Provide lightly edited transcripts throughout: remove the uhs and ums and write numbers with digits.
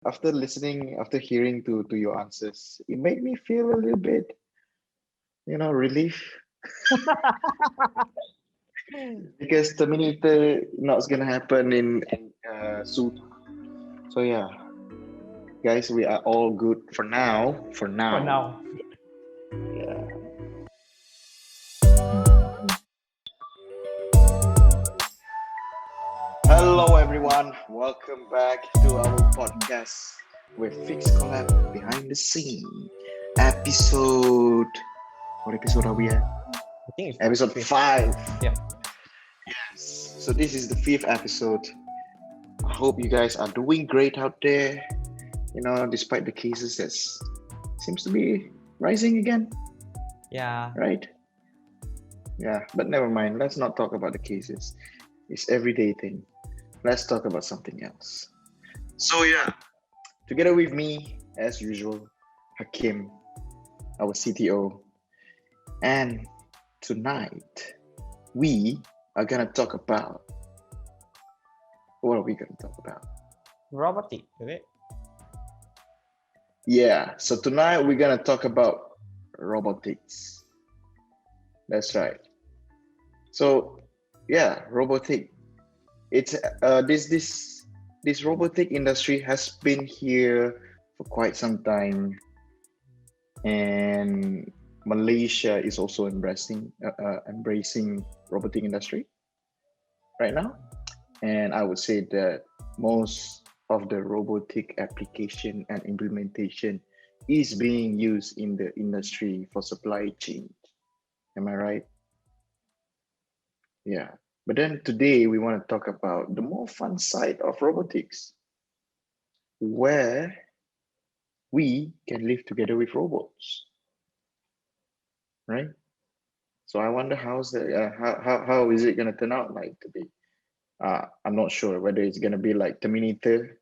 After listening, after hearing to your answers, it made me feel a little bit, relief because Terminator not gonna happen in soon. So yeah, guys, we are all good for now. For For now, now. yeah. Hello, everyone. Welcome back to our podcast with Fixcolab behind the scene. Episode. What episode are we at? I think it's Episode fifth. 5. Yeah. So this is the 5th episode. I hope you guys are doing great out there. Despite the cases that seems to be rising again, Yeah. right? Yeah, but never mind. Let's not talk about the cases. It's everyday thing. Let's talk about something else. So yeah, together with me, as usual, Hakim, our CTO, and tonight we are gonna talk about what are we gonna talk about? Robotic, is it? Yeah, so tonight we're gonna talk about robotics. That's right. So yeah, robotic. It's this robotic industry has been here for quite some time, and Malaysia is also embracing robotic industry right now. And I would say that most of the robotic application and implementation is being used in the industry for supply chain. Am I right? Yeah. But then today we want to talk about the more fun side of robotics, where we can live together with robots, right? So I wonder how is it gonna turn out like to be? I'm not sure whether it's gonna be like Terminator.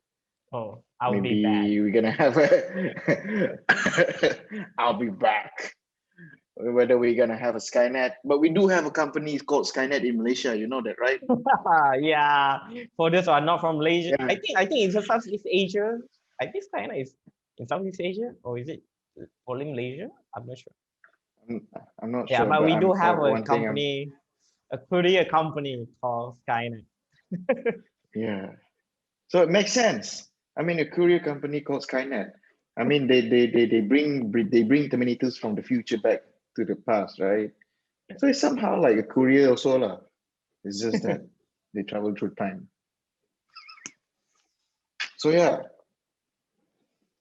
Oh, I'll be back. Maybe we're gonna have a I'll be back. Whether we're gonna have a Skynet, but we do have a company called Skynet in Malaysia. You know that, right? Yeah. For those who are not from Malaysia, Yeah, I think it's a Southeast Asia. I think China is in Southeast Asia, or is it only Malaysia? I'm not sure. I'm, I'm not Yeah, sure, but but we do have a one thing I'm company, a courier company called Skynet. yeah. So it makes sense. I mean, a courier company called Skynet. I mean, they bring Terminators from the future back to the past, right? So it's somehow like a courier also lah. It's just that they travel through time. So yeah.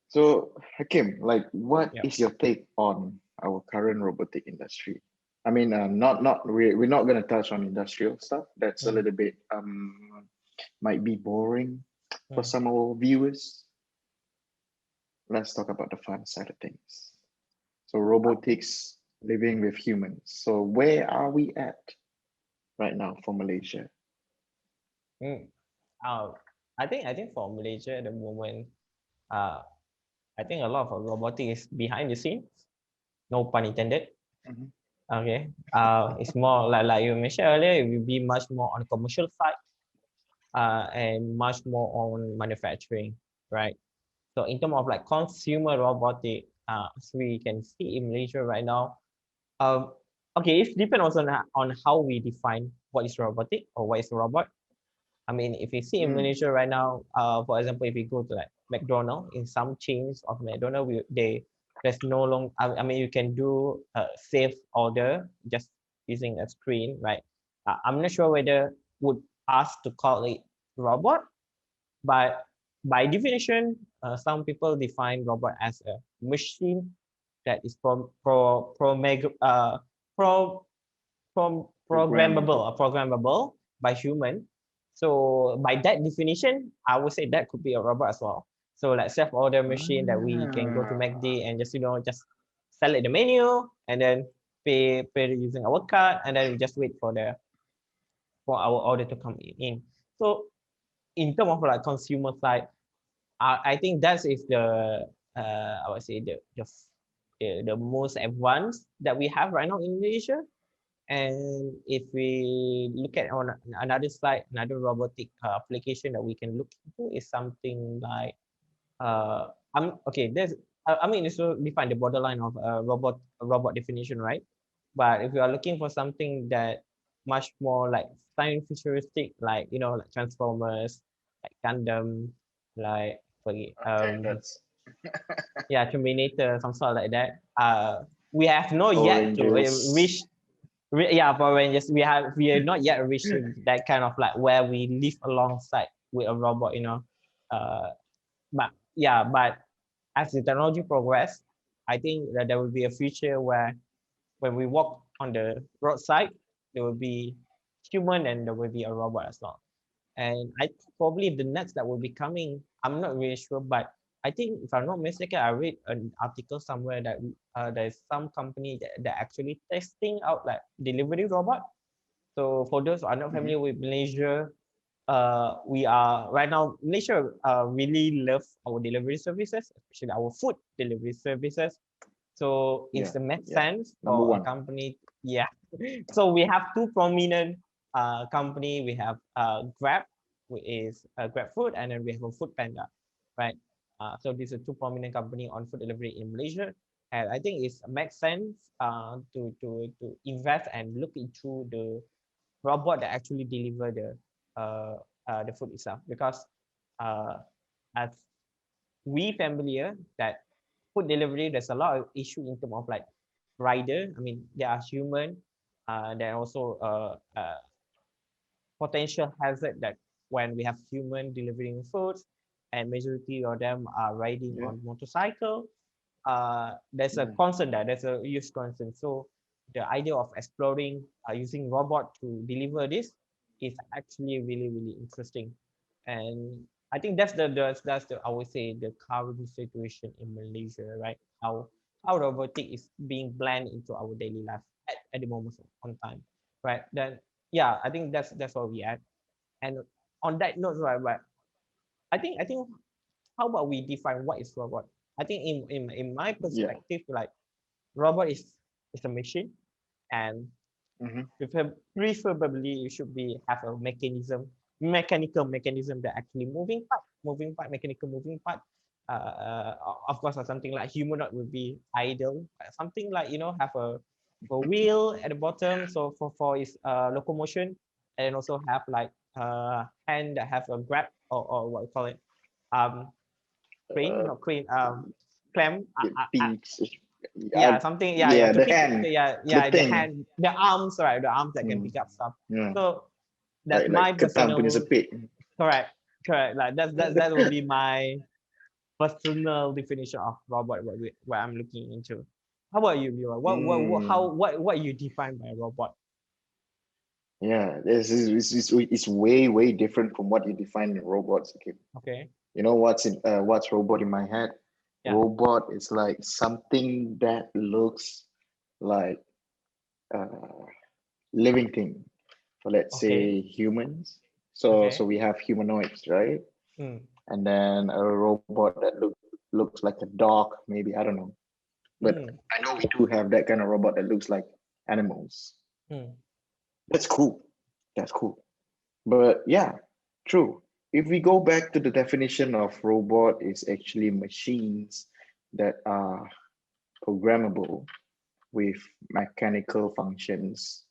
So Hakim, like, what Yeah. is your take on our current robotic industry? I mean, we're not gonna touch on industrial stuff. That's a Mm, little bit might be boring for mm. some of our viewers. Let's talk about the fun side of things. So robotics living with humans. So where are we at right now for Malaysia? Mm. Uh, I think for Malaysia at the moment, uh, I think a lot of robotics is behind the scenes. No pun intended. Mhm. Okay. It's more like you mentioned earlier, it will be much more on the commercial side, and much more on manufacturing, right? So in terms of like consumer robotic, as we can see in Malaysia right now, um, okay, it depends also on how we define what is robotic or what is a robot. I mean, if you see in Mm. Malaysia right now, for example, if you go to like McDonald's, in some chains of McDonald's, there's no long. I mean, you can do a safe order just using a screen, right? I'm not sure whether would ask to call it robot, but by definition, some people define robot as a machine that is pro Programmable. programmable by human. So by that definition, I would say that could be a robot as well. So like self-order machine that we can go to MACD Ah. and just select the menu and then pay using our card, and then we just wait for our order to come in. So in terms of like consumer side, I think that is I would say the most advanced that we have right now in Malaysia. And if we look at on another slide, another robotic application that we can look into is something like I'm okay. I mean, it's to define the borderline of a robot definition, right? But if you are looking for something that much more like science futuristic, like like Transformers, like Gundam, like Okay, that's yeah, Terminator, some sort like that. We have not Power yet to Rangers. reach. Yeah, Power Rangers. We are not yet reaching that kind of like where we live alongside with a robot. But yeah, but as the technology progress, I think that there will be a future where when we walk on the roadside, there will be human and there will be a robot as well. And I think probably the next that will be coming, I'm not really sure, but I think if I'm not mistaken, I read an article somewhere that there's some company that actually testing out like delivery robot. So for those who are not Mhm. familiar with Malaysia, we are right now Malaysia really love our delivery services, especially our food delivery services. So it's Yeah, a make yeah. sense Number for a one. company. Yeah. So we have two prominent company. We have Grab, which is Grab Food, and then we have a Food Panda, right? So these are two prominent company on food delivery in Malaysia, and I think it makes sense to invest and look into the robot that actually deliver the food itself, because uh, as we familiar that food delivery, there's a lot of issue in terms of like rider. I mean, they are human. There are also potential hazard that when we have human delivering foods, and majority of them are riding Yeah, on motorcycle. There's a yeah, concern there. There's a huge concern. So the idea of exploring using robot to deliver this is actually really really interesting, and I think that's the I would say the current situation in Malaysia, right? How robotic is being blended into our daily life at the moment on time, right? Then yeah, I think that's where we at. And on that note, right, but I think how about we define what is robot? I think in my yeah. perspective, like robot is a machine, and Hmm. preferably it should be have a mechanical mechanism that actually mechanical moving part. Of course, or something like humanoid would be ideal. Something like have a wheel at the bottom, so for its locomotion, and also have like hand that have a grab, or what you call it, um crane, Uh, not crane, clamp. things. Yeah, something, yeah, Yeah, to the pick, hand, the yeah, the thing. hand, the arms, right, the arms that can Mm, pick up stuff. yeah, So that's my like ketam punya personal. sepit. Correct, like that will be my personal definition of robot, what I'm looking into. How about you, Leroy? Mm, What you define by robot? yeah, it's way different from what you define in robots. Okay, Okay. you know what's robot in my head? Yeah. Robot is like something that looks like a living thing. So let's Okay. say humans. So Okay. we have humanoids, right? Mm. And then a robot that looks like a dog, maybe, I don't know. But Mm. I know we do have that kind of robot that looks like animals. Mm. That's cool. That's cool. But yeah, true. If we go back to the definition of robot, is actually machines that are programmable with mechanical functions.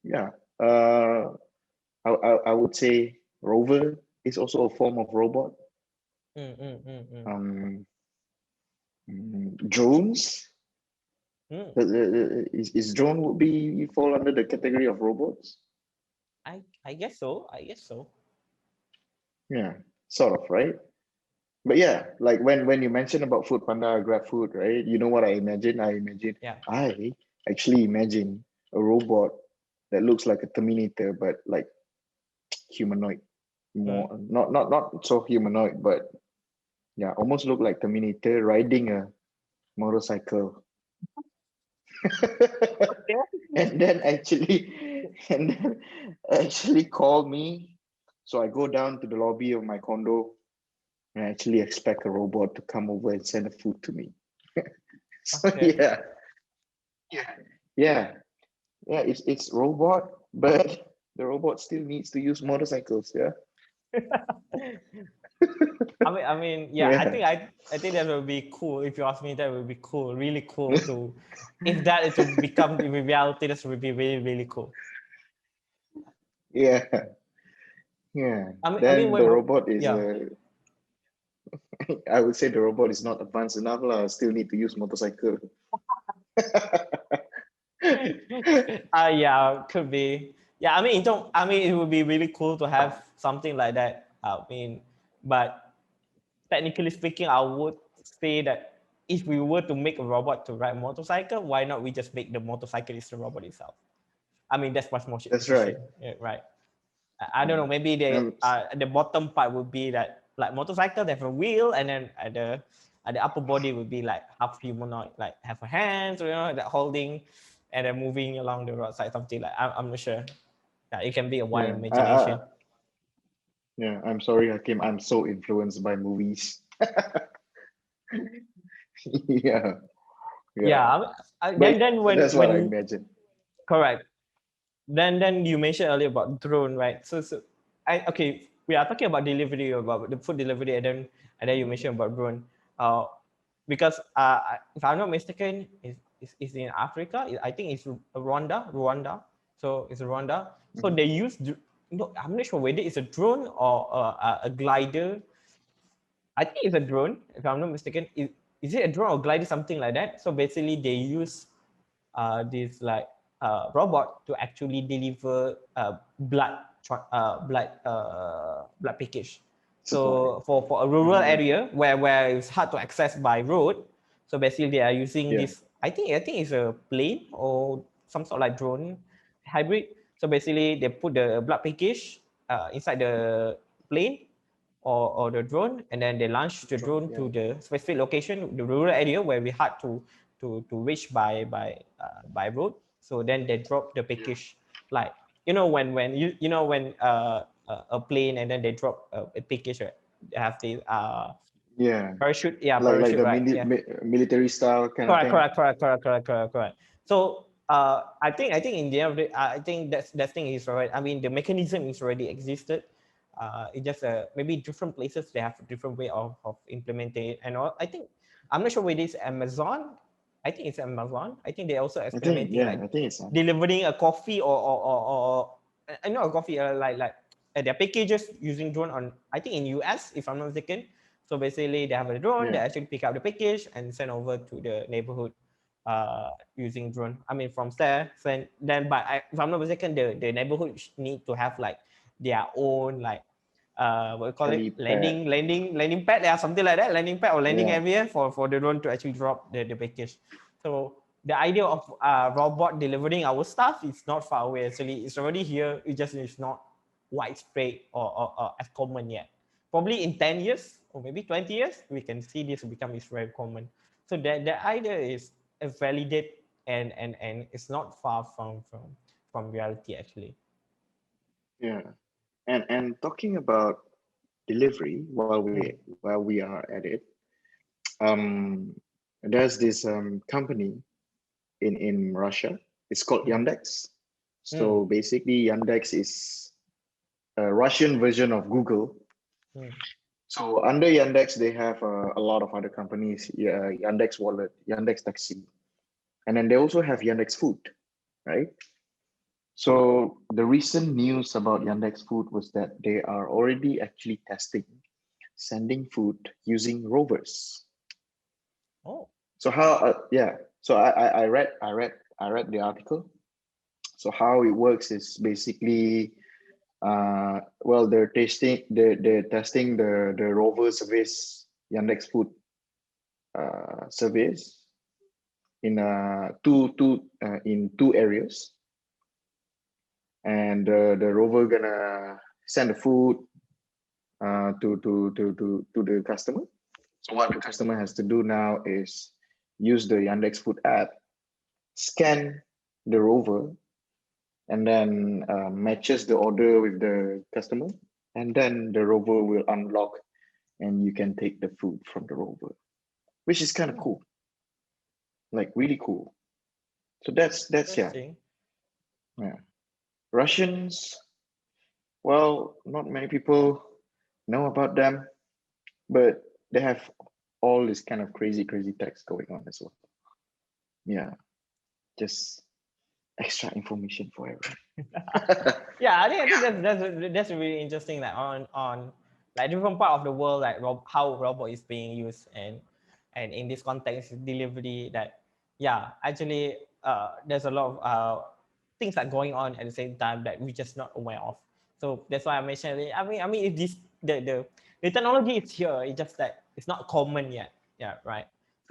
Yeah. I would say rover is also a form of robot. Mm. Mm. Mm. Mm. Um, drones. Mm. Is drone would be fall under the category of robots? I guess so. I guess so. Yeah, sort of, right? But yeah, like when you mention about Food Panda, Grab Food, right? You know what I imagine? Yeah. I actually imagine a robot that looks like a Terminator, but like humanoid, Mm. more not so humanoid, but yeah, almost look like Terminator riding a motorcycle. Okay. and then actually and then actually call me. So I go down to the lobby of my condo and I actually expect a robot to come over and send the food to me. So Okay. yeah, yeah, yeah. It's robot, but the robot still needs to use motorcycles. Yeah, I mean, yeah, Yeah. I think that would be cool. If you ask me, that would be cool, really cool to, if that is to become the reality, that would be really, really cool. Yeah. Yeah. I mean, Then the robot is yeah. I would say the robot is not advanced enough lah. Still need to use motorcycle. Yeah, could be. Yeah, I mean, I mean, it would be really cool to have something like that. I mean, but technically speaking, I would say that if we were to make a robot to ride a motorcycle, why not we just make the motorcycle is the robot itself? I mean, that's much more That's right. efficient, yeah, right? I don't Yeah. know. Maybe the bottom part would be that like motorcycle, they have a wheel, and then at the upper body would be like half humanoid, like have a hands, that holding, and then moving along the roadside, something like. I'm not sure. Yeah, it can be a wild Yeah. imagination. Yeah. I'm sorry, Hakim. I'm so influenced by movies. Yeah. Yeah, Yeah. But then that's what I when imagine. correct. Then you mentioned earlier about drone, right? So okay, we are talking about delivery, about the food delivery, and then you mentioned about drone. Because if I'm not mistaken, is in Africa. I think it's Rwanda. So it's Rwanda. So Mhm. they use, I'm not sure whether it's a drone or a glider. I think it's a drone, if I'm not mistaken. Is it a drone or glider, something like that? So basically, they use this like robot to actually deliver blood package. Supply. So for a rural Mm. area where it's hard to access by road, so basically they are using Yeah. this. I think it's a plane or some sort of like drone hybrid. So basically they put the blood package inside the plane or the drone, and then they launch the drone Yeah. to the specific location, the rural area where we had to reach by road. So then they drop the Yeah. package, like when when a plane, and then they drop a package, right? They have the Yeah. parachute, yeah, Like parachute, the right? Yeah, military style kind of correct, thing. correct. So I think in the end of the, I think that thing is right. I mean, the mechanism is already existed. It just maybe different places they have a different way of implementing it. And all. I think I'm not sure whether it's Amazon. I think it's Amazon. I think they also experimenting like I think it's delivering a coffee or not a coffee, like their packages using drone on, I think in US, if I'm not mistaken. So basically, they have a drone. They yeah. actually pick up the package and send over to the neighborhood using drone. I mean, from there, then but if I'm not mistaken, the neighborhood need to have like their own like what we call it, Helipad. landing pad, yeah, something like that, landing pad or landing Yeah. area for the drone to actually drop the package. So the idea of robot delivering our stuff is not far away. Actually, it's already here. It just is not widespread or as common yet. Probably in 10 years or maybe 20 years, we can see this become is very common. So the idea is a validate, and it's not far from reality actually. Yeah. And talking about delivery Mm, while we are at it, um, there's this company in Russia. It's called mm, Yandex. mm, So basically, Yandex is a Russian version of Google. mm. So under Yandex, they have a lot of other companies, Yandex Wallet, Yandex Taxi, and then they also have Yandex Food, right? So the recent news about Yandex Food was that they are already actually testing sending food using rovers. Oh. So how? Yeah. So I read the article. So how it works is basically, well, they're testing the rover service Yandex Food service in two areas, and the rover gonna send the food to the customer. So what the customer has to do now is use the Yandex Food app, scan the rover, and then matches the order with the customer, and then the rover will unlock, and you can take the food from the rover, which is kind of Hmm, cool, like really cool. So that's yeah, interesting. yeah. Russians, well, not many people know about them. but they have all this kind of crazy text going on as well. Yeah, just extra information for everyone. Yeah, I think that's really interesting. Like on like different part of the world, like how robot is being used, and in this context delivery, that yeah, actually there's a lot of things that going on at the same time that we just not aware of. So that's why I mentioned it. I mean, if this the technology is here, it's just that it's not common yet. Yeah, right.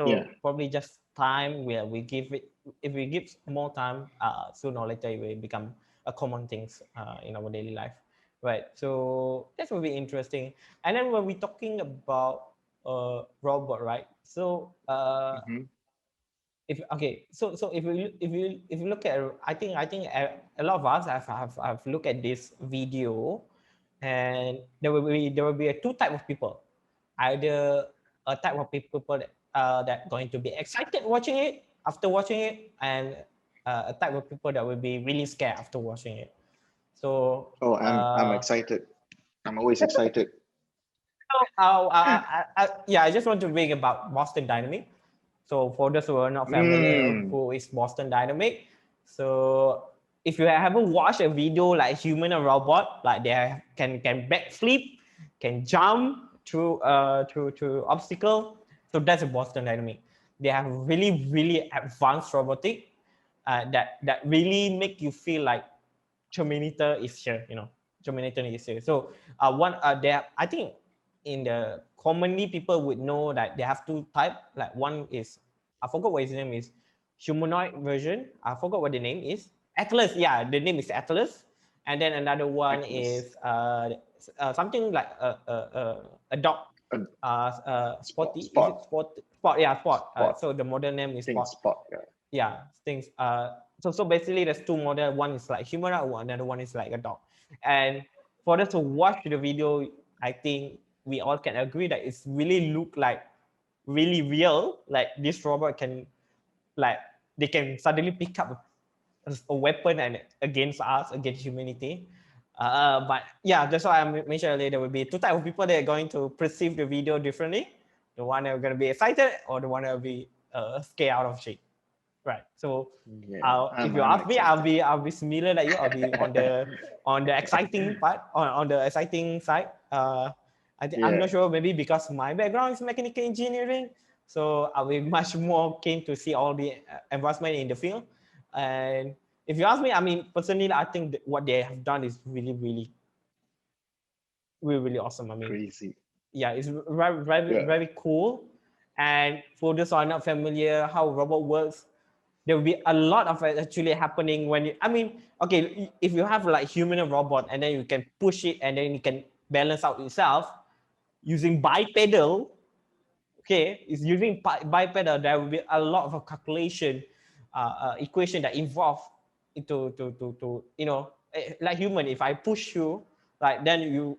Yeah, So probably just time where we give it. If we give more time, sooner or later it will become a common things in our daily life, right? So that will be interesting. And then when we're talking about robot, right? So hmm if okay, so if you look at, I think a lot of us have looked at this video, and there will be a two type of people, either a type of people that going to be excited watching it after watching it, and a type of people that will be really scared after watching it. So Oh, I'm excited. I'm always excited. yeah, I just want to bring about Boston Dynamic. So for those who are not familiar, Mm. who is Boston Dynamic? So if you haven't watched a video like human and robot, like they can backflip, can jump through obstacle. So that's a Boston Dynamic. They have really advanced robotic that really make you feel like Terminator is here. Terminator is here. So one there, I think in the commonly people would know that they have two type. Like one is, I forgot what his name is, humanoid version. I forgot what the name is. Atlas. Yeah, the name is Atlas. And then another one Atlas. is something like a dog. Uh, spot, Spotty. Is it spot, Spot? Spot. Yeah, Spot. spot. So the modern name is I think Spot. it's spot. Yeah. Yeah, things. So basically there's two model. One is like humanoid, another one is like a dog. And for us to watch the video, I think we all can agree that it's really look like really real. Like this robot can, like, they can suddenly pick up a weapon and against us, against humanity. But yeah, that's why I mentioned earlier. There will be two types of people that are going to perceive the video differently. The one that are going to be excited, or the one that will be scared out of shape. Right. So Yeah, if you I'm ask me, I'll excited. be I'll be similar like you. I'll be on the exciting part, on the exciting side. I'm Yeah, not sure, maybe because my background is mechanical engineering, so I'll be much more keen to see all the advancement in the field. And if you ask me, I mean personally, I think that what they have done is really awesome. I mean, crazy. yeah, it's Yeah, very cool. And for those who are not familiar how robot works, there will be a lot of it actually happening when you, I mean, okay, if you have like human and robot, and then you can push it, and then you can balance out itself using bipedal. Okay, it's using bipedal. There will be a lot of calculation, equation that involve into to like human. If I push you, like, then you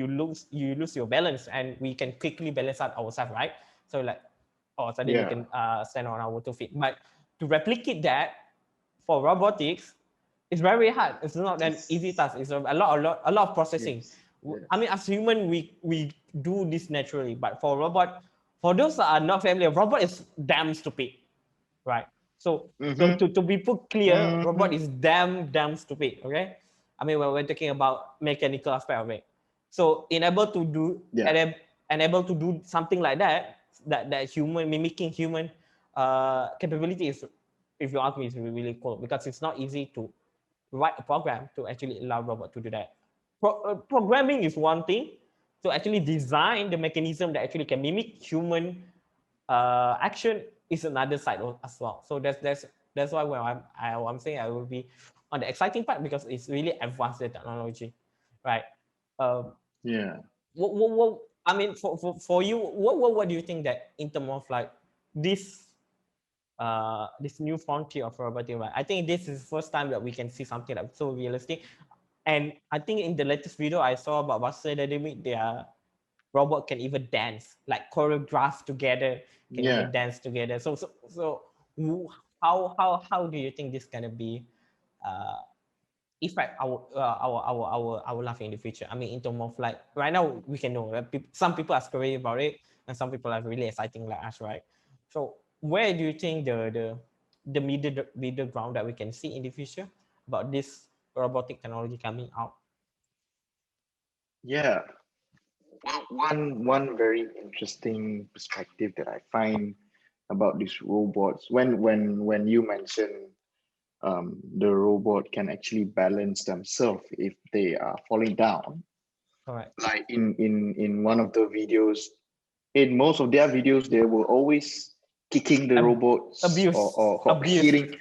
lose your balance, and we can quickly balance out ourselves, right? So like, or suddenly we yeah. can stand on our 2 feet. But to replicate that for robotics, it's very hard. It's not an easy Yes, task. It's a lot of processing. yes, I mean, yes. as human, we do this naturally, but for robot, for those that are not familiar, robot is damn stupid, right? So Mm-hmm. to be put clear, Mm-hmm. robot is damn stupid. Okay, I mean, when we're talking about mechanical aspect of it, so Yeah, enable to do something like that human mimicking human capability is, if you ask me, is really cool, because it's not easy to write a program to actually allow robot to do that. Programming is one thing. To actually design the mechanism that actually can mimic human action is another side as well. So that's why when I'm saying I will be on the exciting part, because it's really advanced the technology, right? Um, yeah. what I mean, for you, what do you think that in terms of like this this new frontier of robotic, right? I think this is the first time that we can see something that's so realistic. And I think in the latest video I saw about Boston Dynamics, their robot can even dance, like choreograph together, can Yeah. even dance together. So how do you think this gonna be? Uh, affect our life in the future. I mean, in terms of like right now, we can know that some people are scary about it, and some people are really exciting like us, right? So where do you think the middle ground that we can see in the future about this robotic technology coming out? Yeah. Well, one very interesting perspective that I find about these robots, when you mention the robot can actually balance themselves if they are falling down. Correct. Like in one of the videos, in most of their videos, they were always kicking the robots or Abuse. hitting,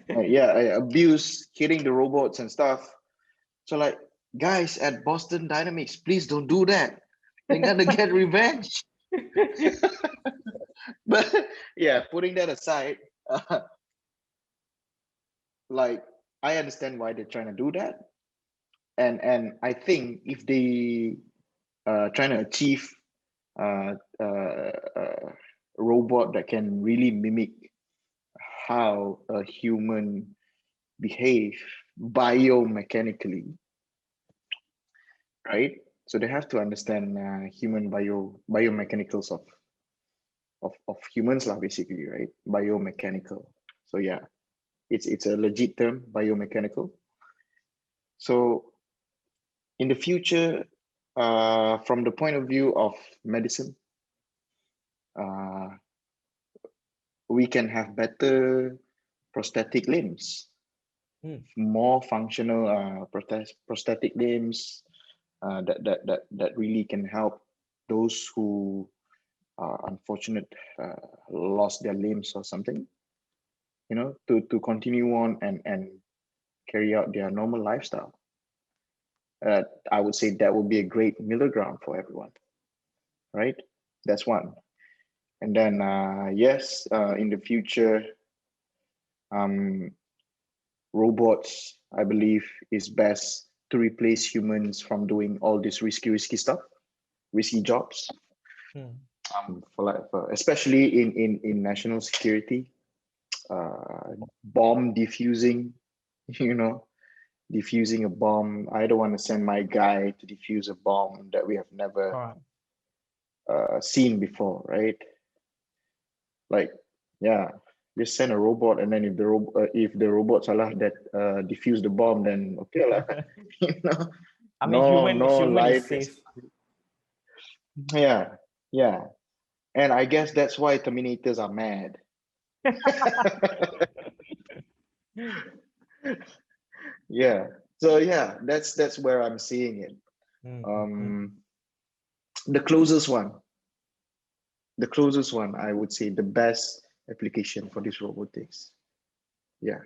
abuse, hitting the robots and stuff. So like, guys at Boston Dynamics, please don't do that. They're gonna get revenge. But yeah, putting that aside, like I understand why they're trying to do that, and I think if they trying to achieve a robot that can really mimic how a human behave biomechanically, right? So they have to understand human biomechanicals of humans lah, basically, right? Biomechanical. So yeah, it's a legit term, biomechanical. So in the future, from the point of view of medicine, uh, we can have better prosthetic limbs, more functional prosthetic limbs that really can help those who are unfortunate, lost their limbs or something, to continue on and carry out their normal lifestyle. I would say that would be a great middle ground for everyone, right? That's one. And then, yes, in the future, robots, I believe, is best to replace humans from doing all this risky stuff, risky jobs. Especially in national security, bomb defusing, defusing a bomb. I don't want to send my guy to defuse a bomb that we have never seen before, right? Like, yeah, just send a robot, and then if the robot salah that defuse the bomb, then okay lah. I mean, human is life. safe. Yeah, yeah, and I guess that's why Terminators are mad. Yeah. So yeah, that's where I'm seeing it. The closest one, I would say the best application for this robotics. Yeah.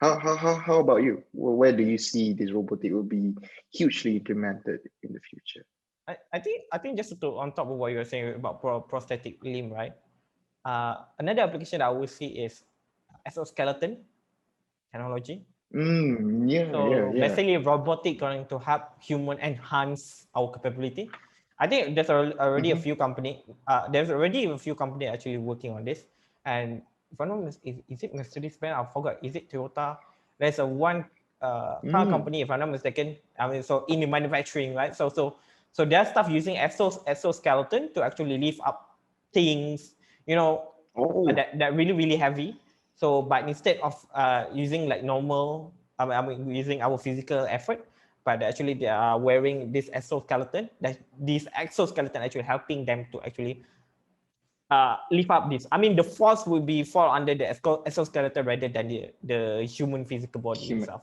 How about you? Where do you see this robotic will be hugely implemented in the future? I think just to on top of what you were saying about prosthetic limb, right? Another application I would see is exoskeleton technology. So basically, robotic going to help human enhance our capability. I think there's already a few company. There's already a few company actually working on this. And if I know, is it Mercedes-Benz? I forgot. Is it Toyota? There's a one car company, if I'm not mistaken. I mean, so in the manufacturing, right? So their stuff using exoskeleton to actually lift up things, that really heavy. So, but instead of using like normal, I mean using our physical effort, but actually they are wearing this exoskeleton. That this exoskeleton actually helping them to actually lift up this. I mean, the force will be fall under the exoskeleton rather than the human physical body itself.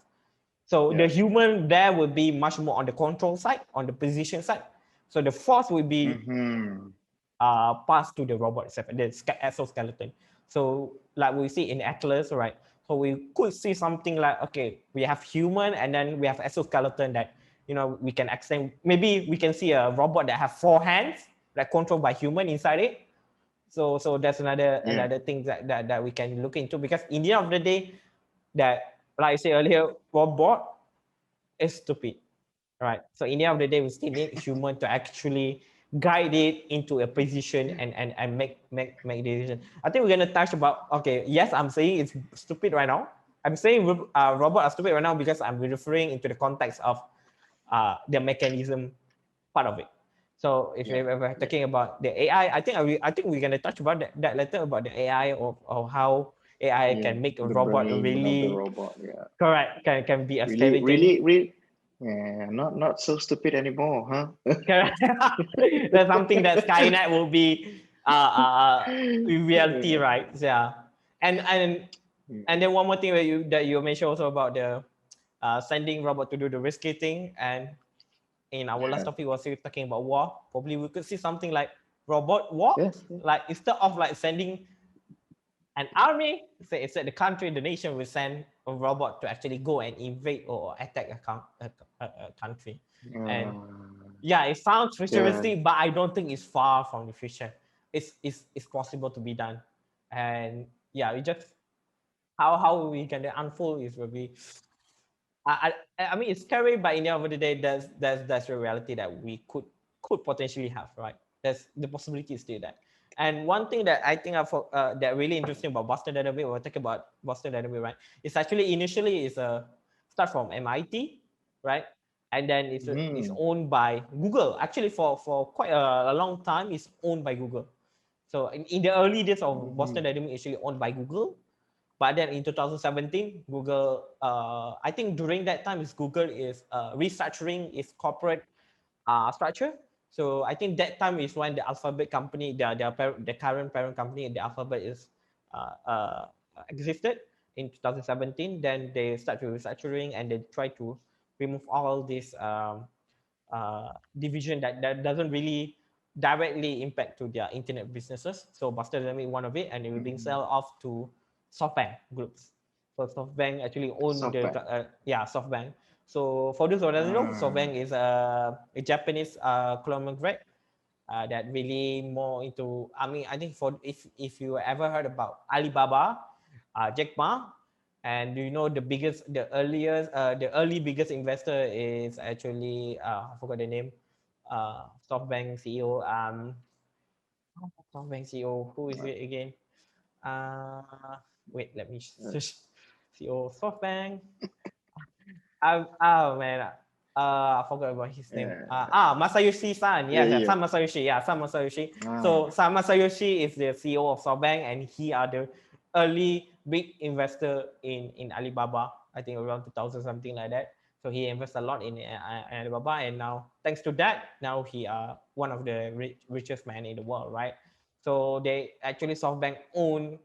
So the human there will be much more on the control side, on the position side. So the force will be passed to the robot itself, the exoskeleton. So like we see in Atlas, right? So we could see something like, okay, we have human and then we have exoskeleton that, we can extend. Maybe we can see a robot that have 4 hands, like controlled by human inside it. So that's another thing that we can look into, because in the end of the day, that, like I said earlier, robot is stupid, right? So in the end of the day, we still need human to actually guide it into a position and make decision. I think we're gonna touch about, okay, yes, I'm saying it's stupid right now, I'm saying robot are stupid right now because I'm referring into the context of the mechanism part of it. So if Yeah, we're yeah. talking about the AI, I think we're gonna touch about that later about the AI or how AI Yeah, can make a the robot brain of the really robot. Yeah, correct, can be a really, skeleton. really, really. Yeah, not so stupid anymore, huh? Correct. That's something that Skynet will be in reality, Yeah. right? Yeah. And Yeah. then one more thing that you mentioned also about the sending robot to do the risky thing. And in our last Yeah. topic was talking about war. Probably we could see something like robot war. Yes. Yes. Like instead of like sending an army, say instead the country, the nation will send a robot to actually go and invade or attack a country. And yeah, it sounds Yeah. futuristic, but I don't think it's far from the future. It's possible to be done. And yeah, we just how we can unfold is will be I mean it's scary, but in the end of the day, that's the reality that we could potentially have, right? That's the possibility is still there. And one thing that I think that really interesting about Boston Dynamics, we're talking about Boston Dynamics, right? It's actually initially is a start from MIT, right? And then it's Mm. owned by Google. Actually, for quite a long time, it's owned by Google. So in the early days of Boston Mm. Dynamics, actually owned by Google, but then in 2017, Google, I think during that time, is Google is restructuring its corporate structure. So I think that time is when the Alphabet company, the current parent company, the Alphabet is uh, uh, existed in 2017. Then they start to restructuring and they try to remove all this division that doesn't really directly impact to their internet businesses. So Buster Dynamic one of it, and it will being Mm. sold off to SoftBank groups. So SoftBank actually own the SoftBank. SoftBank. So for those who doesn't know, Ah. SoftBank is a Japanese conglomerate that really more into. I mean, I think for if you ever heard about Alibaba, Jack Ma, and you know the early biggest investor is actually I forgot the name, SoftBank CEO. SoftBank CEO. Who is it again? Uh, Wait, let me Uh, search. CEO SoftBank. Oh man, I forgot about his name. yeah. Masayoshi Son. Yeah. Yes, yeah, Yeah. Son Masayoshi. Yeah, Son Masayoshi. Ah. So Son Masayoshi is the CEO of SoftBank, and he are the early big investor in Alibaba. I think around 2000 something like that. So he invests a lot in Alibaba, and now thanks to that, now he are one of the richest man in the world, right? So they actually SoftBank own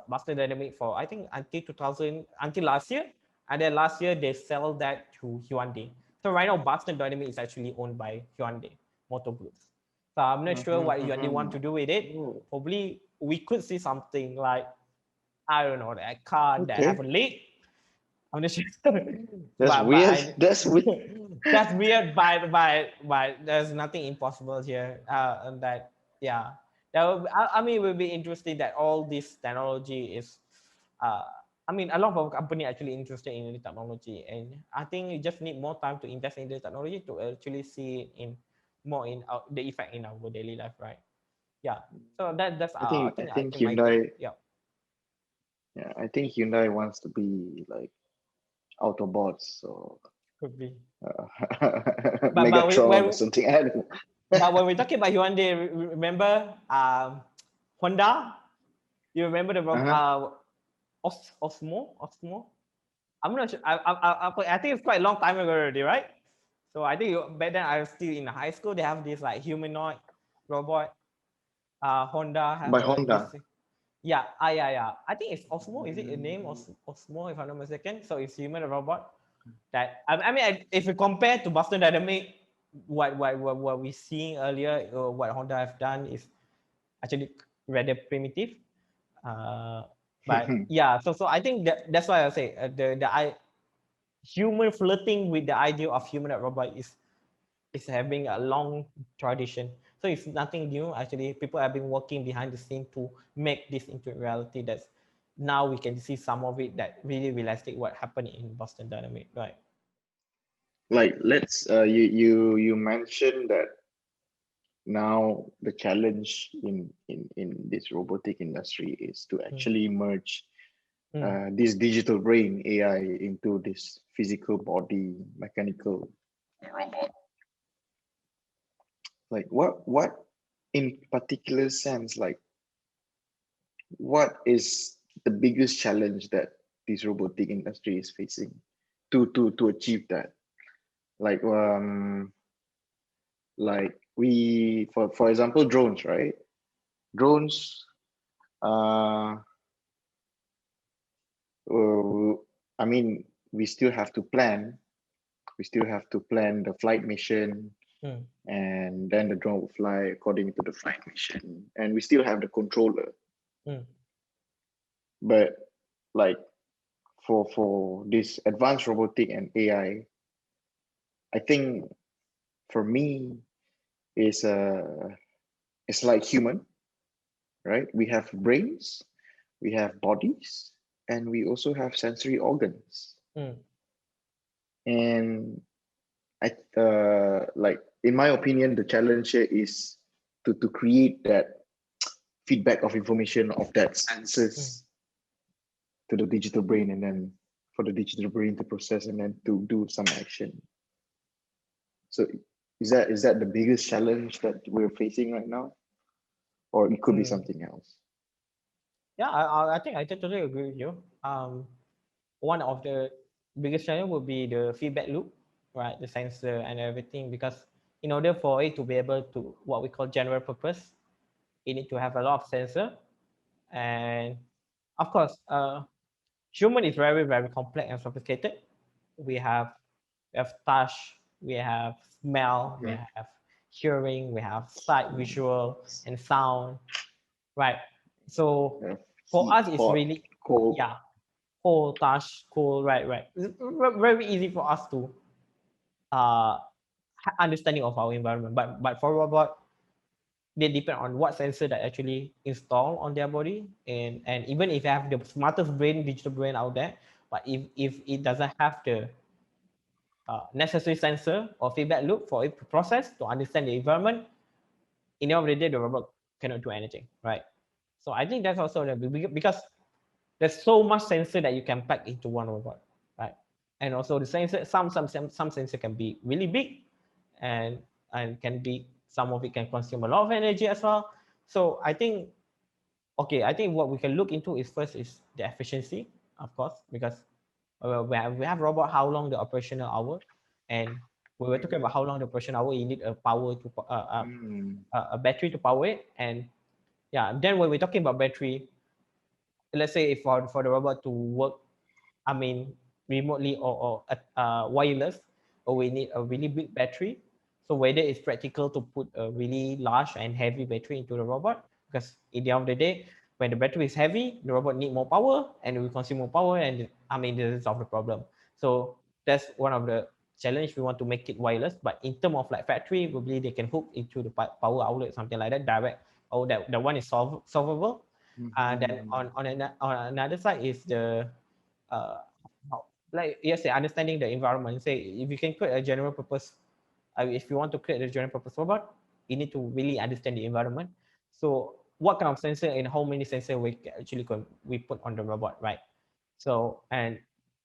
Boston Dynamic for I think until 2000 until last year, and then last year they sell that to Hyundai. So right now Boston Dynamic is actually owned by Hyundai Motor Groups. So I'm not sure what Hyundai want to do with it. Oh, Probably we could see something like I don't know a car that have a okay. leg. I'm not sure, That's but weird. That's weird. that's weird. But there's nothing impossible here. And that yeah, I mean, it will be interesting that all this technology is. Uh, I mean, a lot of company actually interested in the technology, and I think you just need more time to invest in the technology to actually see it in more in the effect in our daily life, right? Yeah. So that's I think I think my take. Hyundai. Yeah, Yeah, I think Hyundai wants to be like Autobots or could be. But Megatron or something. I don't know. but when we're talking about Hyundai, remember Honda? You remember the Uh-huh. Osmo? I'm not sure. I think it's quite a long time ago already, right? So I think back then I was still in high school. They have this like humanoid robot. Honda have By this. Honda. Yeah, yeah. I think it's Osmo. Is it a name Osmo? If I'm not mistaken. So it's human robot. That I mean, if you compare to Boston Dynamic, what we seeing earlier, what Honda have done is actually rather primitive. Uh, but yeah, so I think that's why I say human flirting with the idea of humanoid robot is having a long tradition. So it's nothing new. Actually, people have been working behind the scene to make this into reality. That's now we can see some of it that really realistic what happened in Boston Dynamic, right? Like let's you mentioned that now the challenge in this robotic industry is to Mm, actually merge this digital brain AI into this physical body, mechanical robot. Like what in particular sense, like what is the biggest challenge that this robotic industry is facing to achieve that? Like we for example drones, right? Drones uh I mean we still have to plan. We still have to plan the flight mission, Mm. and then the drone will fly according to the flight mission, and we still have the controller. Mm. But like for this advanced robotic and I think for me is it's like human, right? We have brains, we have bodies, and we also have sensory organs. Mm. And I like in my opinion, the challenge here is to create that feedback of information of that Mm. senses to the digital brain, and then for the digital brain to process and then to do some action. So is that the biggest challenge that we're facing right now, or it could be Mm. something else? Yeah, I think I totally agree with you. One of the biggest challenge would be the feedback loop, right? The sensor and everything, because in order for it to be able to what we call general purpose, it need to have a lot of sensor, and of course, human is very very complex and sophisticated. We have we have touch, we have smell, we Mhm. have hearing, we have sight, visual, and sound, right? So Yeah. for Heat, us, it's hot, really, cold. yeah, cold, touch, cool, right, right. It's very easy for us to uh understanding of our environment. But for robot, they depend on what sensor that actually install on their body, and even if you have the smartest brain, digital brain out there, but if it doesn't have the necessary sensor or feedback loop for it to process to understand the environment, in the end of the day, the robot cannot do anything, right? So I think that's also the because there's so much sensor that you can pack into one robot, right? And also the sensor, some sensor can be really big, and can be, some of it can consume a lot of energy as well. So I think, okay, I think what we can look into is first is the efficiency, of course, because we have robot, how long the operational hour, and we were talking about how long the operational hour, you need a power to Mm. a battery to power it, and yeah, then when we're talking about battery, let's say if for the robot to work, I mean, remotely or wireless, or we need a really big battery. So whether it's practical to put a really large and heavy battery into the robot, because in the end of the day, when the battery is heavy, the robot need more power, and it will consume more power, and I mean, this is solve the problem. So that's one of the challenge. We want to make it wireless, but in terms of like factory, probably they can hook into the power outlet, something like that, direct. Oh, that one is solvable. Then Mhm. on another side is the uh, like yes, understanding the environment. Say if you can create a general purpose, if you want to create a general purpose robot, you need to really understand the environment. So what kind of sensor and how many sensor we put on the robot, right? So, and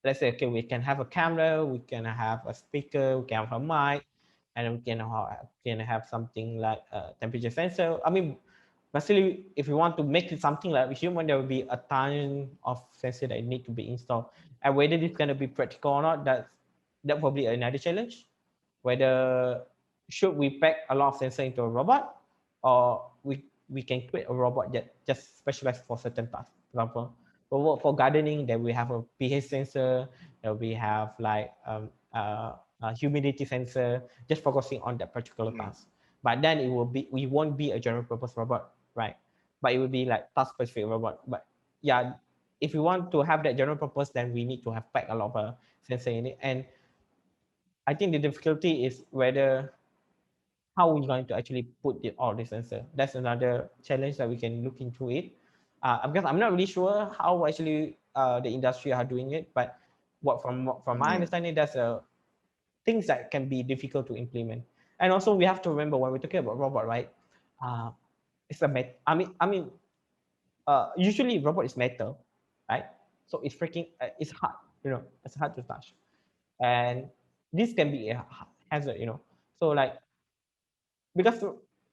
let's say, okay, we can have a camera, we can have a speaker, we can have a mic, and we can have something like a temperature sensor. I mean, basically, if you want to make it something like human, there will be a ton of sensor that need to be installed. And whether this is going to be practical or not, that probably another challenge. Whether should we pack a lot of sensor into a robot, or we can create a robot that just specialized for certain tasks. For example, for gardening, then we have a pH sensor, then we have like a humidity sensor, just focusing on that particular Mm. task. But then we won't be a general purpose robot, right? But it will be like task specific robot. But yeah, if we want to have that general purpose, then we need to have packed a lot of sensor in it. And I think the difficulty is whether how we're going to actually put all this sensor. That's another challenge that we can look into it. Because I'm not really sure how actually the industry are doing it, but from my Yeah. understanding, that's things that can be difficult to implement. And also, we have to remember when we're talking about robot, right? Uh, it's a met. I mean, usually robot is metal, right? so it's freaking it's hard, it's hard to touch, and this can be a hazard, so like, because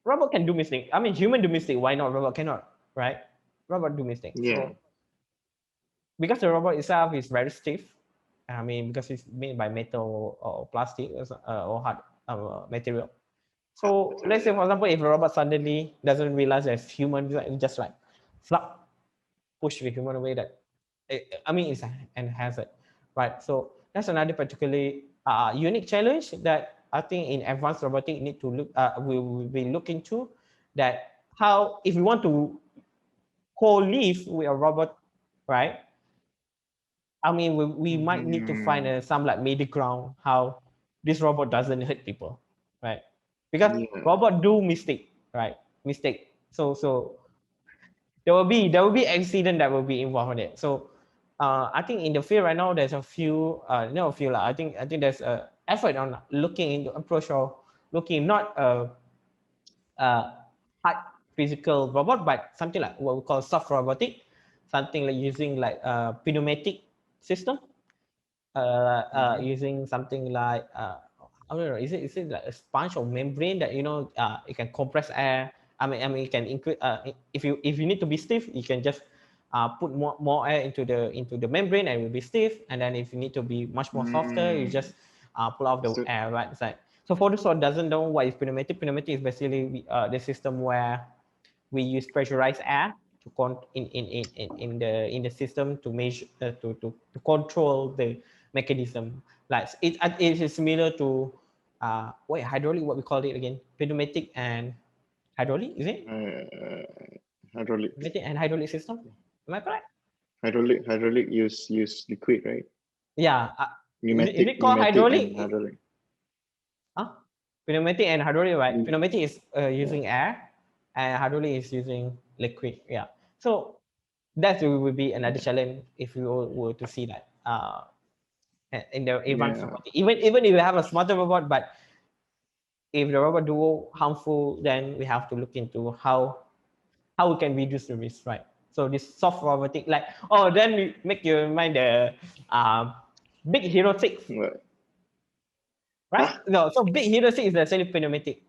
robot can do mistake. I mean, human do mistake. Why not robot cannot, right? Robot do mistake. Yeah. So because the robot itself is very stiff, I mean, because it's made by metal or plastic or hard material. So let's say, for example, if a robot suddenly doesn't realize there's human, it just like slap, push the human away. That I mean, it's an hazard, right? So that's another particularly unique challenge that I think in advanced robotics need to look. We will be look into that, how if we want to co-live with a robot, right? I mean, we might need to find Mm, some like middle ground, how this robot doesn't hurt people, right? Because yeah. robot do mistake, right? Mistake. So there will be accident that will be involved in it. So I think in the field right now there's a few not a few like, I think there's a effort on looking into approach of looking not hard physical robot, but something like what we call soft robotic, something like using like a pneumatic system, Mhm. using something like I don't know, is it like a sponge or membrane that it can compress air. I mean, it can increase. If you need to be stiff, you can just put more air into the membrane and it will be stiff. And then if you need to be much more softer, you Mm. just pull out the So, air right inside. So for those who doesn't know what is pneumatic, pneumatic is basically the system where we use pressurized air to in the system to measure to control the mechanism. Like it is similar to hydraulic, what we call it again, pneumatic and hydraulic, is it? uh, hydraulic, Pneumatic and hydraulic system, am I correct? hydraulic use liquid, right? Yeah, is it called Pneumatic and hydraulic? hydraulic. Huh? Pneumatic and hydraulic, right? Mm, Pneumatic is yeah. using air, and hydraulic is using liquid. Yeah. So that will be another Yeah. challenge if you were to see that in the advanced Yeah. robotic. Even if you have a smarter robot, but if the robot do harmful, then we have to look into how we can reduce the risk, right? So this soft robotic, like, then we make you remind the um, Big Hero 6, What? right? Huh? No, so Big Hero 6 is actually pneumatic.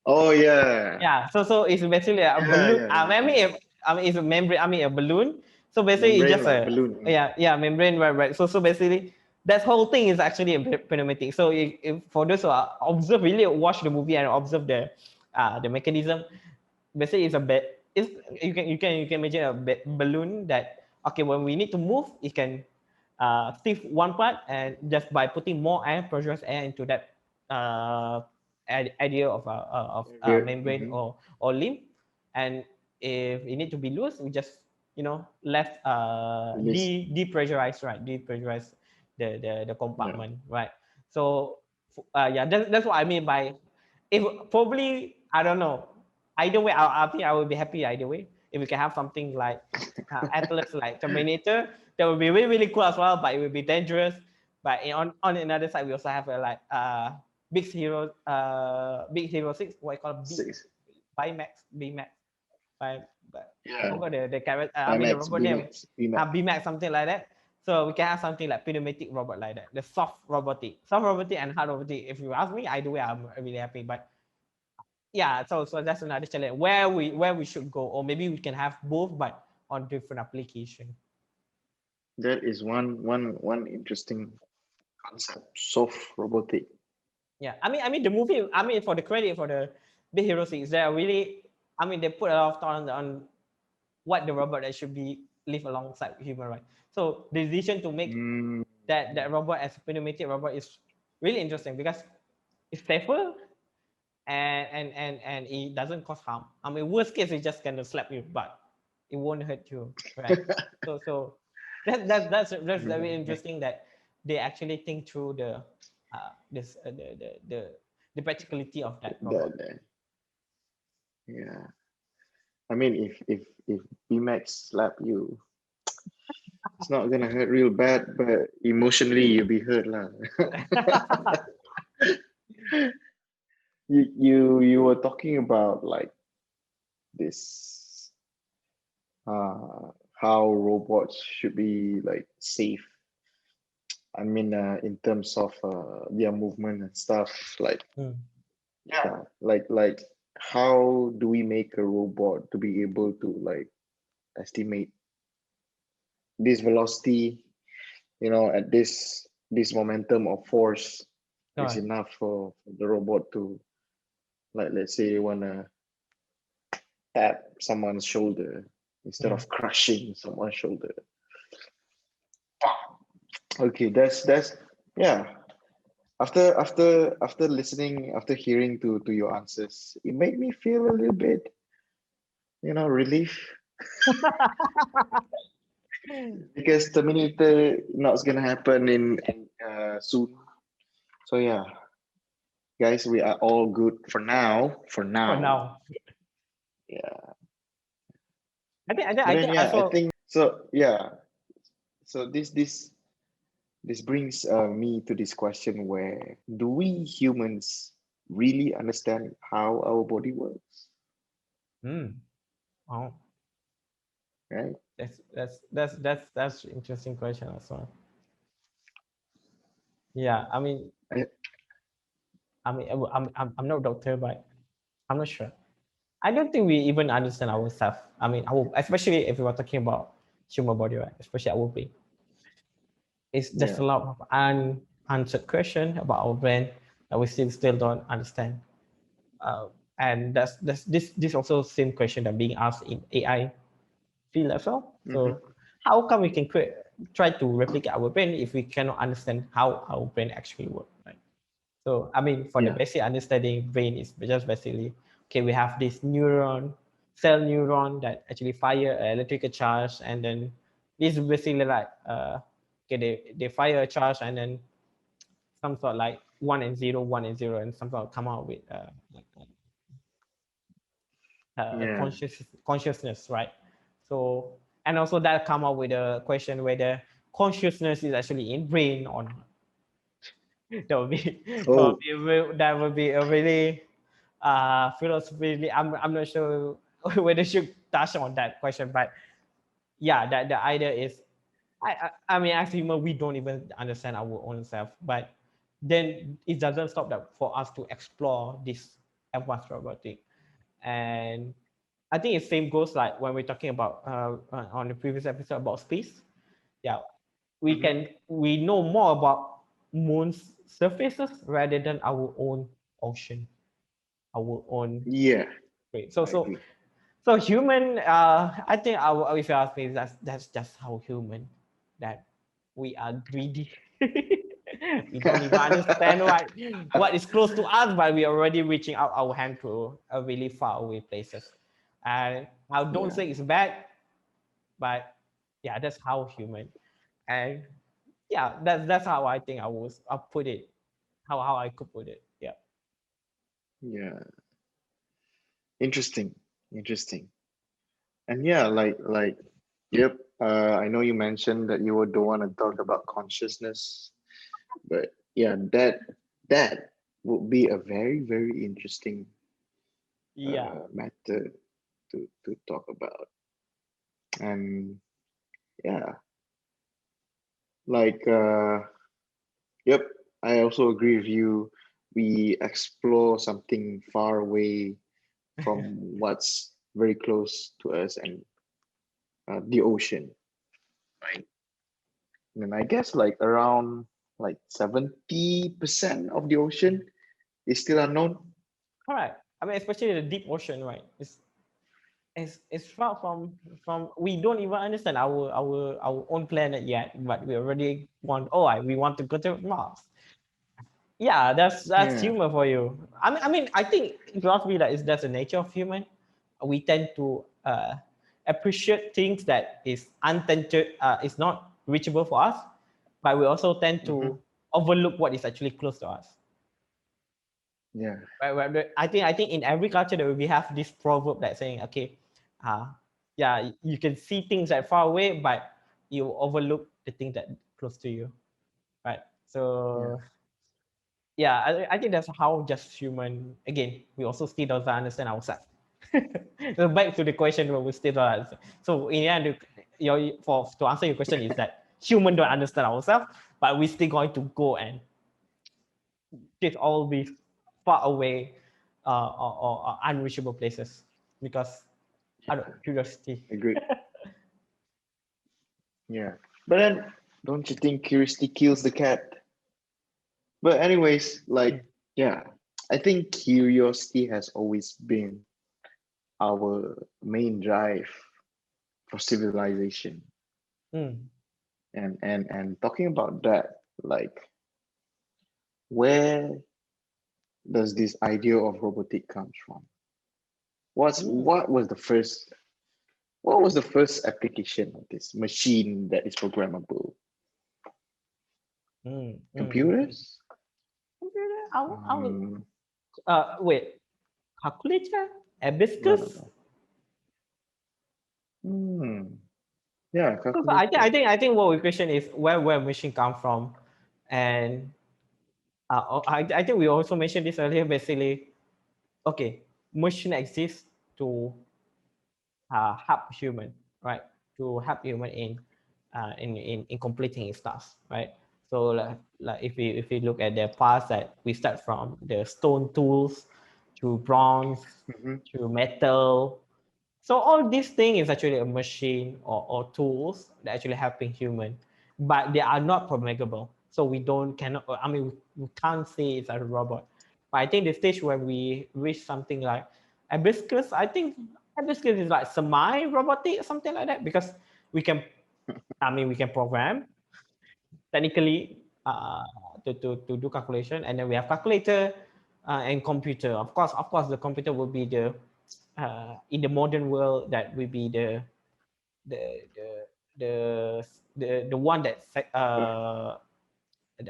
Oh yeah. Yeah, so it's basically a Yeah, balloon. yeah, yeah, yeah. It's a membrane. I mean, a balloon. So basically, it's Membrane just lah, a balloon. yeah membrane, right. So basically, that whole thing is actually a pneumatic. So if for those who are observe, really watch the movie and observe the mechanism. Basically, it's a bit. It's you can imagine a balloon that, okay, when we need to move, it can stiff one part, and just by putting more air, pressurized air into that uh, idea of Yeah. membrane Mm-hmm. or limb, and if it need to be loose, we just left Release. depressurize, right, depressurize the Yeah. compartment, right. So yeah, that's what I mean by, if probably, I don't know, either way, I think I will be happy either way if we can have something like Atlas, like Terminator. That would be really, really cool as well, but it would be dangerous. But on another side, we also have Big Hero 6, what I call Six. Bimax, Bmax, by, but I Yeah. forgot the character. I mean the Bimax, robot name. BMAX, BMAX. Bmax, something like that. So we can have something like pneumatic robot like that. The soft robotic and hard robotic. If you ask me, either way, I'm really happy. But yeah, so that's another challenge where we should go, or maybe we can have both, but on different application. That is one interesting concept. Soft robotic. Yeah, I mean the movie. I mean, for the credit for the Big Hero 6, they are really. I mean, they put a lot of thought on what the robot that should be live alongside human, right? So the decision to make Mm, that robot as a pneumatic robot is really interesting because it's safer, and it doesn't cause harm. I mean, worst case, it's just gonna slap you, but it won't hurt you, right? So that's very yeah. interesting that they actually think through this the practicality of that robot. Yeah. I mean, if BMAX slap you, it's not gonna hurt real bad, but emotionally you'll be hurt lah. You were talking about like this how robots should be like safe. I mean, in terms of their movement and stuff, like Mm. yeah, like how do we make a robot to be able to like estimate this velocity, at this momentum of force is Correct. enough for the robot to, like, let's say you wanna tap someone's shoulder instead Mm. of crushing someone's shoulder. Okay, that's yeah. After listening, after hearing to your answers, it made me feel a little bit, relief, because Terminator not gonna happen in soon. So yeah, guys, we are all good for now. For For now, now, yeah. I But think then I yeah, I saw. think so. Yeah. So this brings me to this question: where do we humans really understand how our body works? Mm. Oh, Right? that's interesting question as well. Yeah, I, I'm not a doctor, but I'm not sure. I don't think we even understand ourselves. Especially if we were talking about human body, right? Especially our brain. It's just yeah. a lot of unanswered question about our brain that we still don't understand. Uh, and that's this also same question that being asked in AI field as well. Mm-hmm. So how come we can try to replicate our brain if we cannot understand how our brain actually works, right? So for the Yeah. basic understanding, brain is just basically okay. We have this cell neuron that actually fire an electrical charge, and then this is basically like okay, they fire a charge, and then some sort like one and zero, and some sort come out with like a Yeah. consciousness, right? So and also that come up with a question whether consciousness is actually in brain or not. That would be Oh, that would be a really philosophically. I'm not sure whether you should touch on that question, but yeah, that the idea is as human we don't even understand our own self, but then it doesn't stop that for us to explore this advanced robotic. And I think the same goes like when we're talking about on the previous episode about space. Yeah, mhm. we know more about moon's surfaces rather than our own ocean, our own Yeah, space. I agree. So human, I think our if you ask me, that's just how human, that we are greedy. We don't even understand what is close to us, but we are already reaching out our hand to really far away places. And I don't Yeah, say it's bad, but yeah, that's how human. And yeah, that's how I think I put it, how I could put it. Yeah. yeah. Interesting, interesting. And yeah, yep. I know you mentioned that you don't want to talk about consciousness, but yeah, that would be a very, very interesting Yeah. matter to talk about. And yeah, like yep, I also agree with you. We explore something far away from what's very close to us, and the ocean, right? And I guess like around like 70% of the ocean is still unknown. All right. Especially the deep ocean, right? It's far from we don't even understand our own planet yet, but we already want we want to go to Mars. Yeah, that's Yeah, humor for you. I think philosophy that is that's the nature of human. We tend to appreciate things that is untended, is not reachable for us, but we also tend hmm, to overlook what is actually close to us. yeah, Right. I think in every culture that we have this proverb that saying, okay, uh, yeah, you can see things that far away, but you overlook the things that close to you, right? yeah, So yeah, I think that's how just human. Again, we also still don't understand ourselves. So back to the question where we still don't understand. So in the end, to answer your question is that human don't understand ourselves, but we're still going to go and take all these far away or unreachable places because out of curiosity. Agreed. Yeah. But then, don't you think curiosity kills the cat? But anyways, like, yeah, I think curiosity has always been our main drive for civilization. Mm. And talking about that, like, where does this idea of robotic comes from? Mm. What was the first application of this machine that is programmable? Mm. Mm. Computers? Computer, I would Um, wait, calculator, no, no, abacus. no. Hmm. Yeah, So I think I calculator. think I think what we question is where machine come from, and I think we also mentioned this earlier. Basically, okay, machine exists to help human, right? To help human in completing his tasks, right? So like if we look at the past, that we start from the stone tools to bronze Mhm. to metal. So all these things is actually a machine or tools that actually helping human, but they are not programmable. So we don't cannot. I mean, we can't say it's a robot. But I think the stage when we reach something like abacus, I think abacus is like semi-robotic or something like that because we can. I mean, we can program technically to do calculation, and then we have calculator and computer. Of course, the computer will be the in the modern world that will be the the the the one that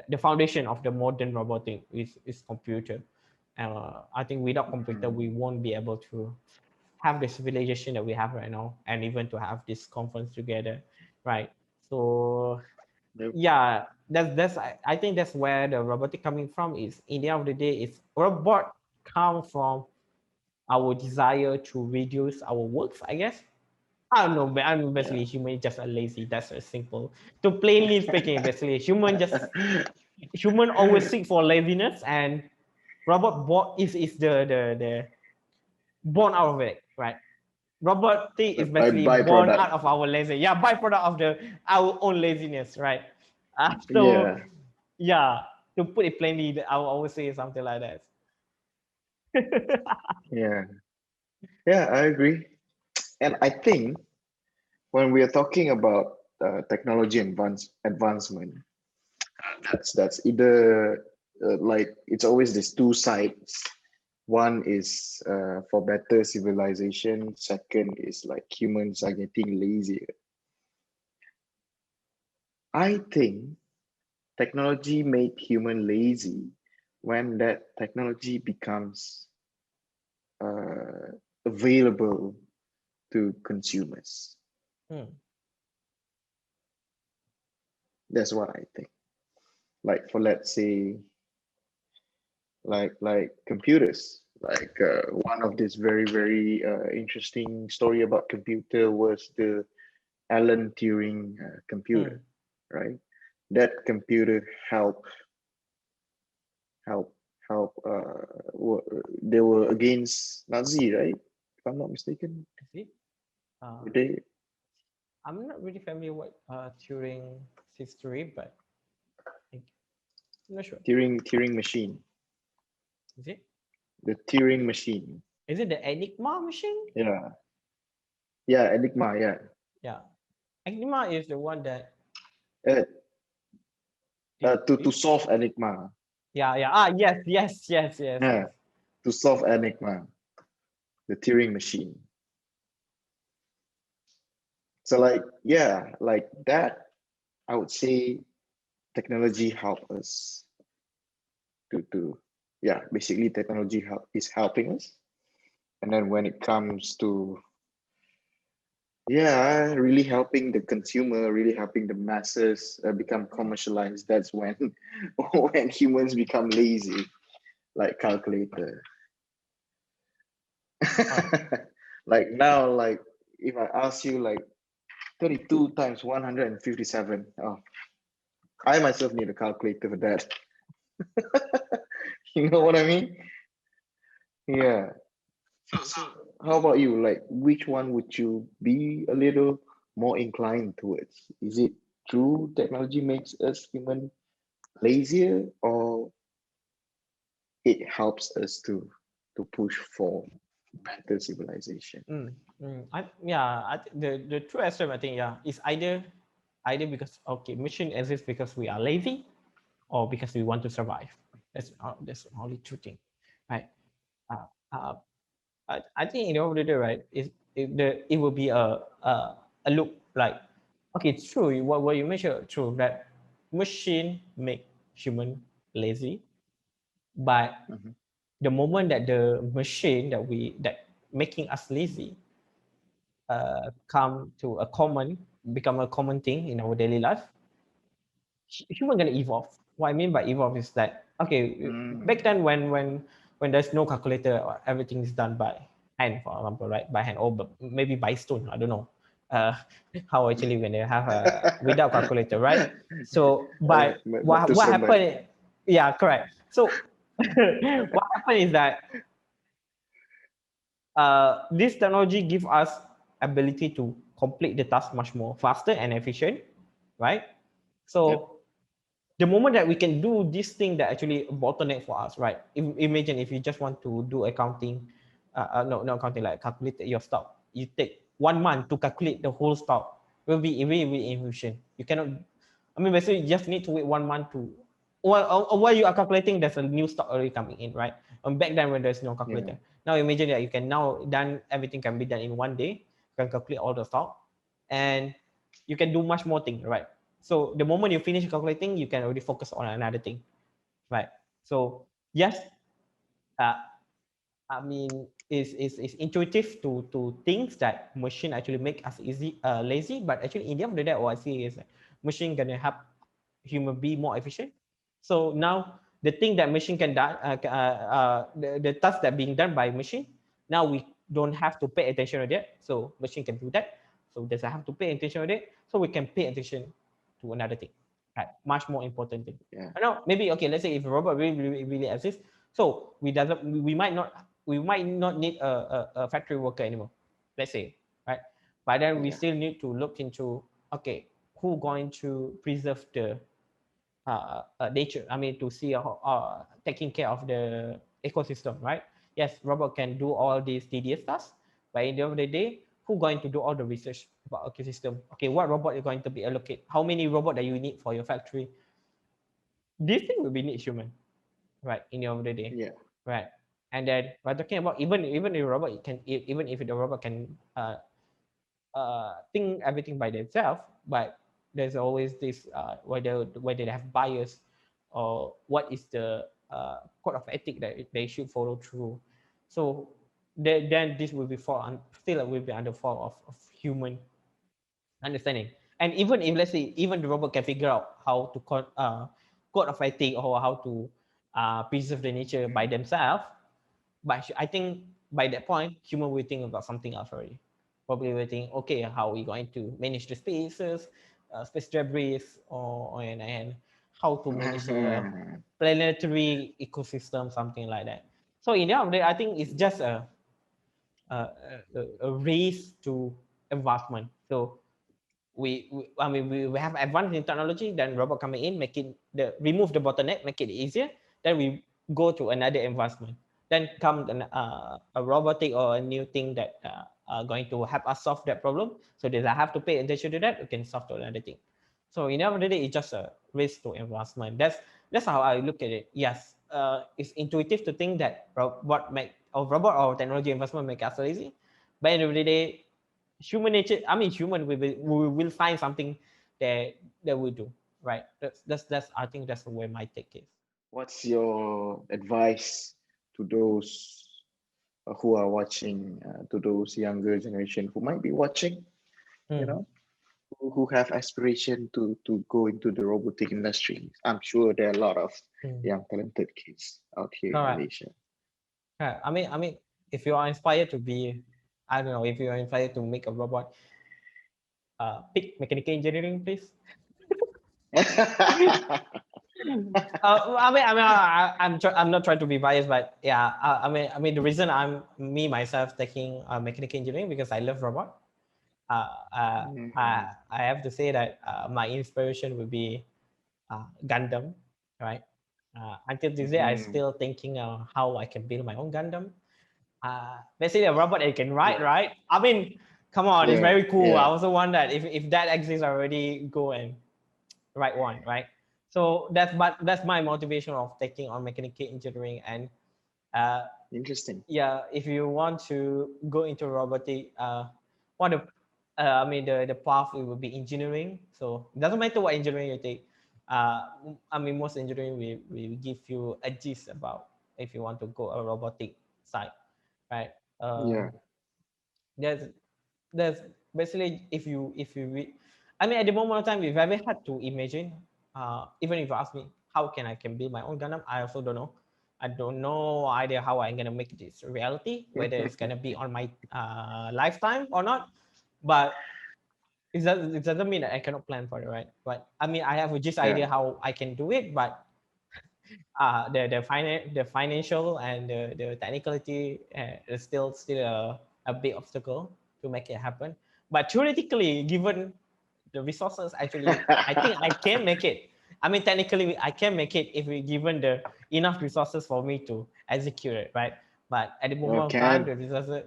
the foundation of the modern robotic is computer. I think without computer we Mhm. won't be able to have the civilization that we have right now, and even to have this conference together, right? So Yep. yeah, I think that's where the robotic coming from. Is in the end of the day, is robot come from our desire to reduce our works, I guess. I don't know, but I'm Yeah. basically human just a lazy. That's a simple. To plainly speaking, basically human always seek for laziness, and robot is the born out of it, right? Robotic is By basically born byproduct. out of our lazy, yeah, byproduct of the our own laziness, right? So Yeah. yeah, to put it plainly, I will always say something like that. Yeah. Yeah, I agree. And I think when we are talking about technology advancement, that's either like it's always these two sides. One is for better civilization. Second is like humans are getting lazier. I think technology make human lazy when that technology becomes uh, available to consumers. Hmm. That's what I think. Like for let's say like computers. Like one of this very interesting story about computer was the Alan Turing computer, Hmm. right? That computer help they were against Nazi, right? If I'm not mistaken, See, uh, they I'm not really familiar with Turing history, but I'm not sure. Turing machine, Is it? the Turing machine. Is it the Enigma machine? Yeah, yeah, Enigma. Yeah, Yeah, Enigma is the one that uh, did. to solve Enigma. Yeah, yeah. Ah, yes, yes, yes, yes, Yeah, yes. to solve Enigma, the Turing machine. So like yeah, like that. I would say technology help us to yeah. Basically, technology is helping us. And then when it comes to yeah, really helping the consumer, really helping the masses become commercialized. That's when when humans become lazy, like calculator. Oh, Like now, like if I ask you, like 32 times 157. Oh, I myself need a calculator for that. You know what I mean? Yeah. So how about you? Like, which one would you be a little more inclined towards? Is it true technology makes us human lazier, or it helps us to push for better civilization? I think the true extreme, I think, yeah, is either because, okay, machine exists because we are lazy, or because we want to survive. That's the only true thing, right? Uh, uh, I think in the end of the day, right, it will be a look like, okay, it's true what you mentioned, true that machine make human lazy, but Mhm. the moment that the machine that making us lazy come to become a common thing in our daily life, human gonna evolve. What I mean by evolve is that, okay, back Mm. then when there's no calculator, or everything is done by hand, for example, right, by hand, or maybe by stone, I don't know, uh, how actually when they have a without calculator, right? So, but Not too what somebody. happened? Yeah, correct. So, what happened is that this technology give us ability to complete the task much more faster and efficient, right? Yep. So the moment that we can do this thing that actually bottleneck for us, right? Imagine if you just want to do accounting, no, not accounting, like calculate your stock. You take 1 month to calculate the whole stock. It will be really, really inefficient. You cannot. I mean, basically, you just need to wait 1 month to. While you are calculating, there's a new stock already coming in, right? And back then when there's no Yeah. calculator, now imagine that you can now done everything can be done in 1 day. You can calculate all the stock, and you can do much more things, right? So the moment you finish calculating, you can already focus on another thing, right? So yes, uh, I mean, it's intuitive to things that machine actually make us lazy, but actually in the end of the day, what I see is that machine gonna help human be more efficient. So now the thing that machine can do, the task that being done by machine, now we don't have to pay attention to that. So machine can do that. So does I have to pay attention to it? So we can pay attention to another thing, right? Much more important thing. Yeah. I know maybe, okay, let's say if a robot really exists, so we might not need a factory worker anymore, let's say, right? But then we Yeah. still need to look into, okay, who going to preserve the nature, I mean, to see taking care of the ecosystem, right? Yes, robot can do all these tedious tasks, but in the end of the day, who going to do all the research about ecosystem? Okay, what robot is going to be allocated? How many robot that you need for your factory? This thing will be need human, right? In the end of the day, Yeah. right? And then we're talking about, even if a robot can, even if the robot can think everything by themselves, but there's always this whether they have bias, or what is the code of ethic that they should follow through. So then this will be still will be under fall of human understanding. And even if, let's say, even the robot can figure out how to code of ethic, or how to preserve the nature by themselves, but I think by that point, human will think about something else already. Probably will think, okay, how are we going to manage the spaces, space debris, and how to manage the planetary ecosystem, something like that. So in the end of the day, I think it's just a race to advancement. So I mean, we have advanced in technology, then robot coming in, make it remove the bottleneck, make it easier. Then we go to another advancement. Then come a robotic or a new thing that are going to help us solve that problem. So that I have to pay attention to that, we can solve to another thing. So in the end of the day, it's just a race to advancement. That's how I look at it. Yes, it's intuitive to think that robot or technology investment make us lazy, but at the end of the day, human nature, I mean, human we will find something that we do, right? That's I think that's where my take is. What's your advice to those who are watching, to those younger generation who might be watching, you Mm, know, who have aspiration to go into the robotic industry? I'm sure there are a lot of mm. young talented kids out here in Correct. Malaysia. Correct. I mean, if you are inspired to be, I don't know, if you are inspired to make a robot, pick mechanical engineering, please. I'm not trying to be biased, but yeah, I mean, the reason I'm me myself taking mechanical engineering because I love robot. I have to say that my inspiration would be Gundam, right? Until this day, I still thinking how I can build my own Gundam. Basically, a robot that you can ride, Yeah. right? I mean, come on, it's Yeah. very cool. I Yeah. also want that. If that exists already, go and write one, right? So that's my motivation of taking on mechanical engineering. And Interesting. yeah, if you want to go into robotic, what the I mean the path it will be engineering. So it doesn't matter what engineering you take. I mean most engineering will give you a gist about if you want to go a robotic side, right? Yeah. There's there's basically I mean at the moment of time it's very hard to imagine. Even if you ask me how I can build my own Gundam, I also don't know. I don't know idea how I'm gonna make this reality, whether it's gonna be on my lifetime or not. But it doesn't mean that I cannot plan for it, right? But I mean I have a just Yeah. idea how I can do it, but the financial and the technicality is still a big obstacle to make it happen. But theoretically, given the resources, actually, I think I can make it. I mean, technically, I can make it if we given the enough resources for me to execute it, right? But at the Oh, moment of time, can. the resources,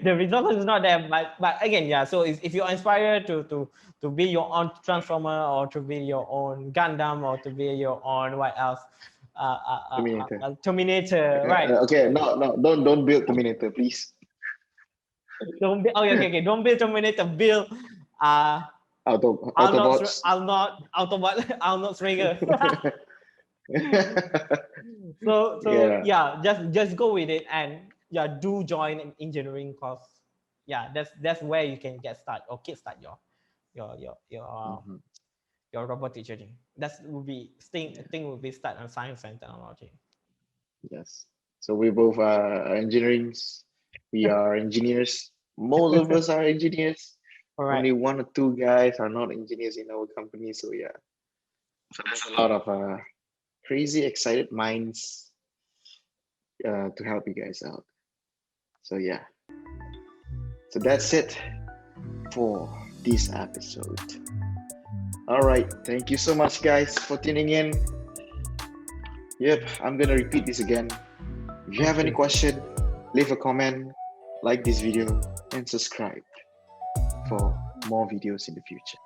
the resources is not there. But again, yeah. So if you're inspired to be your own transformer or to be your own Gundam or to be your own what else, Terminator. Terminator, right? Okay, no, no, don't build Terminator, please. Don't be okay. Don't build Terminator. Build uh Autobots. Autobot Arnold Schwarzenegger. So Yeah, yeah, just go with it and yeah, do join an engineering course. Yeah, that's where you can get started or kickstart your your your um, mhm, your robotic journey. That will be thing will be start on science and technology. yes. So we both are engineers. We are engineers. Most of us are engineers. All right. Only one or two guys are not engineers in our company. So yeah. So there's a lot of crazy, excited minds to help you guys out. So yeah. So that's it for this episode. All right. Thank you so much, guys, for tuning in. Yep, I'm gonna repeat this again. If you have any question, leave a comment, like this video, and subscribe for more videos in the future.